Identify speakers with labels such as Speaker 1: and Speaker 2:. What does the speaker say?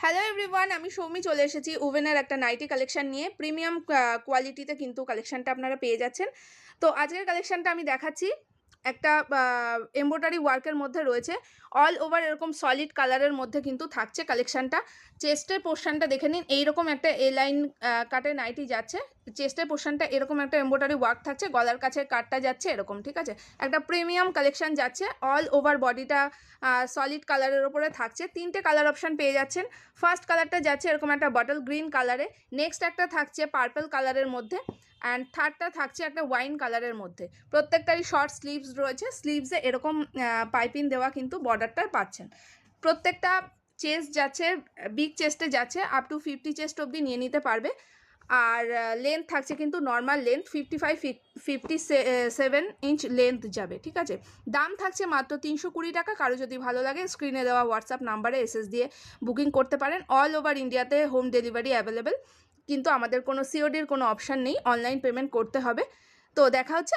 Speaker 1: Hello everyone, আমি সৌমি চলে এসেছি উভেনের একটা নাইটি কালেকশন নিয়ে। প্রিমিয়াম কোয়ালিটিতে কিন্তু কালেকশনটা আপনারা পেয়ে যাচ্ছেন। তো আজকের কালেকশনটা আমি দেখাচ্ছি একটা এমব্রয়ডারি ওয়ার্কের মধ্যে রয়েছে। অল ওভার এরকম সলিড কালারের মধ্যে কিন্তু থাকছে কালেকশনটা। চেস্টের পোর্শনটা দেখে নিন, এইরকম একটা এ লাইন কাটে নাইটি যাচ্ছে। চেস্টের পোর্শনটা এরকম একটা এমব্রয়ডারি ওয়ার্ক থাকছে, গলার কাছে কাটটা যাচ্ছে এরকম, ঠিক আছে। একটা প্রিমিয়াম কালেকশন যাচ্ছে, অল ওভার বডিটা সলিড কালারের ওপরে থাকছে। তিনটে কালার অপশান পেয়ে যাচ্ছেন। ফার্স্ট কালারটা যাচ্ছে এরকম একটা বটল গ্রিন কালারে, নেক্সট একটা থাকছে পার্পল কালারের মধ্যে, অ্যান্ড থার্ডটা থাকছে একটা ওয়াইন কালারের মধ্যে। প্রত্যেকটারই শর্ট স্লিভস রয়েছে, স্লিভসে এরকম পাইপিং দেওয়া কিন্তু বর্ডারটা পাচ্ছেন। প্রত্যেকটা চেস্ট যাচ্ছে, বিগ চেস্টে যাচ্ছে, আপ টু 50 চেস্ট অবধি নিয়ে নিতে পারবে। আর লেন্থ থাকছে কিন্তু নর্মাল লেন্থ 57 ইঞ্চ লেন্থ যাবে, ঠিক আছে। দাম থাকছে মাত্র 320 টাকা। কারো যদি ভালো লাগে স্ক্রিনে দেওয়া হোয়াটসঅ্যাপ নাম্বারে এসএস দিয়ে বুকিং করতে পারেন। অল ওভার ইন্ডিয়াতে হোম ডেলিভারি অ্যাভেলেবেল, কিন্তু আমাদের কোনো সিওডির কোনো অপশান নেই, অনলাইন পেমেন্ট করতে হবে। তো দেখা হচ্ছে।